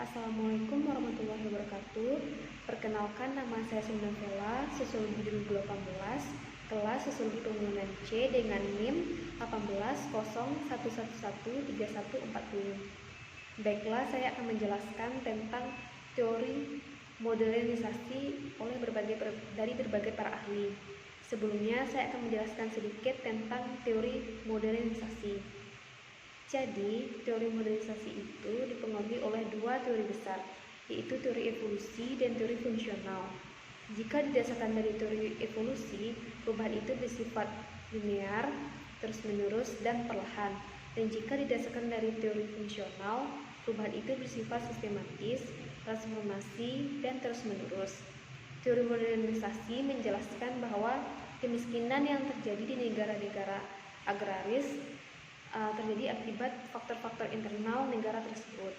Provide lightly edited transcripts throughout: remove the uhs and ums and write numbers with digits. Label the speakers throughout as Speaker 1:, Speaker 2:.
Speaker 1: Assalamualaikum warahmatullahi wabarakatuh. Perkenalkan, nama saya Sumnavela, Sosiologi 2018, kelas Sosiologi Pembangunan C dengan NIM 1801113140. Baiklah, saya akan menjelaskan tentang teori modernisasi dari berbagai para ahli. Sebelumnya, saya akan menjelaskan sedikit tentang teori modernisasi. Jadi, teori modernisasi itu dipengaruhi oleh dua teori besar, yaitu teori evolusi dan teori fungsional. Jika didasarkan dari teori evolusi, perubahan itu bersifat linear, terus-menerus, dan perlahan. Dan jika didasarkan dari teori fungsional, perubahan itu bersifat sistematis, transformasi, dan terus-menerus. Teori modernisasi menjelaskan bahwa kemiskinan yang terjadi di negara-negara agraris terjadi akibat faktor-faktor internal negara tersebut.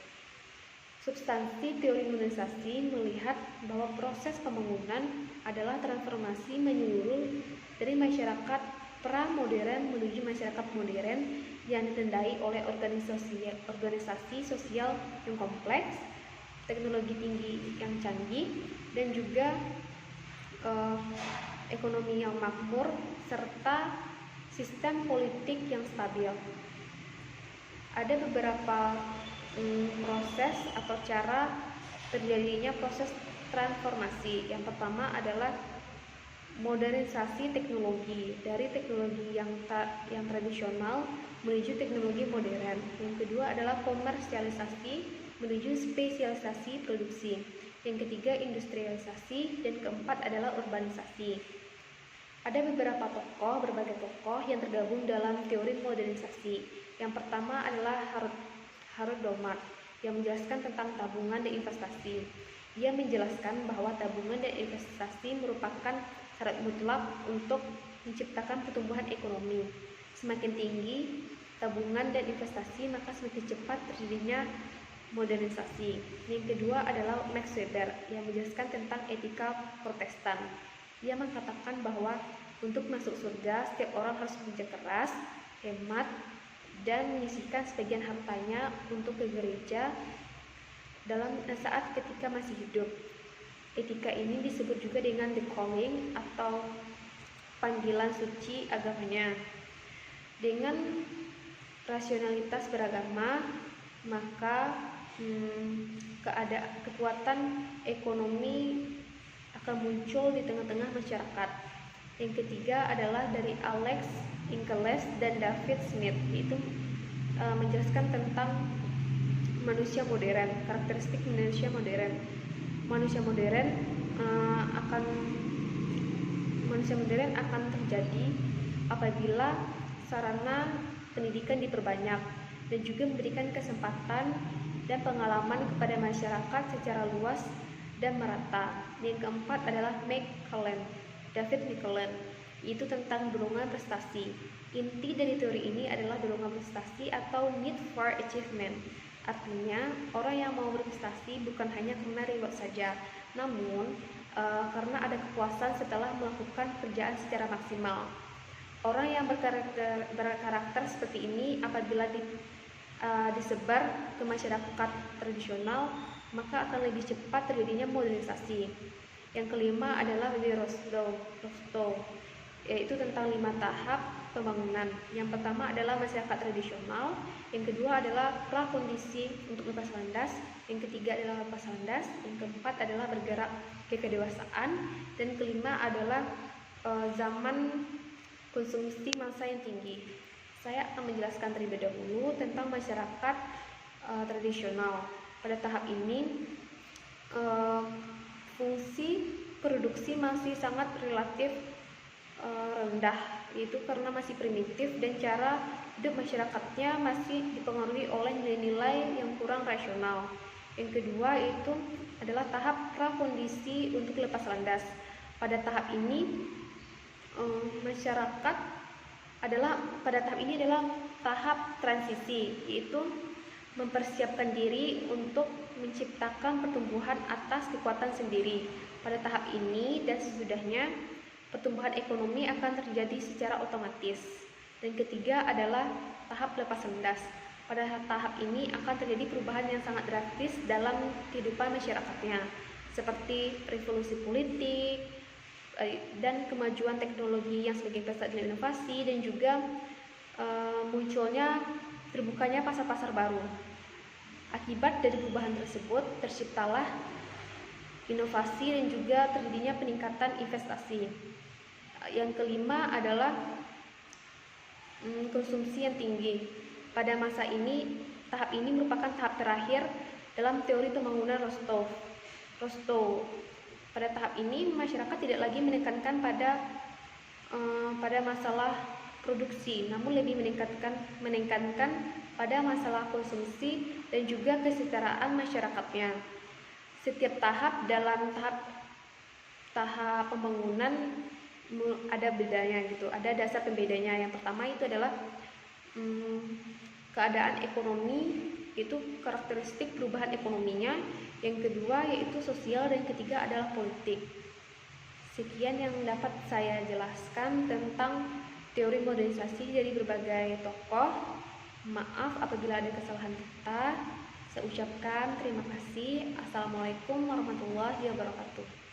Speaker 1: Substansi teori modernisasi melihat bahwa proses pembangunan adalah transformasi menyeluruh dari masyarakat pra-modern menuju masyarakat modern yang ditandai oleh organisasi sosial yang kompleks, teknologi tinggi yang canggih, dan juga ekonomi yang makmur, serta sistem politik yang stabil. Ada beberapa proses atau cara terjadinya proses transformasi. Yang pertama adalah modernisasi teknologi, dari teknologi yang tradisional menuju teknologi modern. Yang kedua adalah komersialisasi menuju spesialisasi produksi. Yang ketiga industrialisasi, dan keempat adalah urbanisasi. Ada berbagai tokoh yang tergabung dalam teori modernisasi. Yang pertama adalah Harold Domart yang menjelaskan tentang tabungan dan investasi. Ia menjelaskan bahwa tabungan dan investasi merupakan syarat mutlak untuk menciptakan pertumbuhan ekonomi. Semakin tinggi tabungan dan investasi, maka semakin cepat terjadinya modernisasi. Yang kedua adalah Max Weber yang menjelaskan tentang etika Protestan. Ia mengatakan bahwa untuk masuk surga, setiap orang harus bekerja keras, hemat, dan menyisihkan sebagian hartanya untuk ke gereja dalam saat ketika masih hidup. Etika ini disebut juga dengan the calling atau panggilan suci agamanya. Dengan rasionalitas beragama, maka kekuatan ekonomi akan muncul di tengah-tengah masyarakat. Yang ketiga adalah dari Alex Inkeles dan David Smith, yaitu menjelaskan tentang manusia modern, karakteristik manusia modern. Manusia modern akan terjadi apabila sarana pendidikan diperbanyak dan juga memberikan kesempatan dan pengalaman kepada masyarakat secara luas dan merata. Yang keempat adalah David McClelland, yaitu tentang dorongan prestasi. Inti dari teori ini adalah dorongan prestasi atau need for achievement. Artinya, orang yang mau berprestasi bukan hanya karena reward saja, namun karena ada kepuasan setelah melakukan kerjaan secara maksimal. Orang yang berkarakter seperti ini apabila disebar ke masyarakat tradisional, maka akan lebih cepat terjadinya modernisasi. Yang kelima adalah Rostow, yaitu tentang 5 tahap pembangunan. Yang pertama adalah masyarakat tradisional, yang kedua adalah prakondisi untuk lepas landas, yang ketiga adalah lepas landas, yang keempat adalah bergerak ke kedewasaan, dan kelima adalah zaman konsumsi massa yang tinggi. Saya akan menjelaskan terlebih dahulu tentang masyarakat tradisional. Pada tahap ini fungsi produksi masih sangat relatif rendah, yaitu karena masih primitif dan cara hidup masyarakatnya masih dipengaruhi oleh nilai-nilai yang kurang rasional. Yang kedua itu adalah tahap prakondisi untuk lepas landas. Pada tahap ini pada tahap ini adalah tahap transisi, yaitu mempersiapkan diri untuk menciptakan pertumbuhan atas kekuatan sendiri. Pada tahap ini dan sesudahnya, pertumbuhan ekonomi akan terjadi secara otomatis. Dan ketiga adalah tahap lepas landas. pada tahap ini akan terjadi perubahan yang sangat drastis dalam kehidupan masyarakatnya, seperti revolusi politik dan kemajuan teknologi yang sebagai pusat inovasi, dan juga munculnya terbukanya pasar-pasar baru. Akibat dari perubahan tersebut terciptalah inovasi dan juga terjadinya peningkatan investasi. Yang kelima adalah konsumsi yang tinggi. Pada masa ini, tahap ini merupakan tahap terakhir dalam teori pembangunan Rostow. Pada tahap ini, masyarakat tidak lagi menekankan pada masalah produksi, namun lebih menekankan pada masalah konsumsi dan juga kesejahteraan masyarakatnya. Setiap tahap dalam tahap pembangunan ada bedanya gitu, ada dasar pembedanya. Yang pertama itu adalah keadaan ekonomi, itu karakteristik perubahan ekonominya. Yang kedua yaitu sosial, dan ketiga adalah politik. Sekian yang dapat saya jelaskan tentang teori modernisasi dari berbagai tokoh. Maaf apabila ada kesalahan kata. Saya ucapkan terima kasih. Assalamualaikum warahmatullahi wabarakatuh.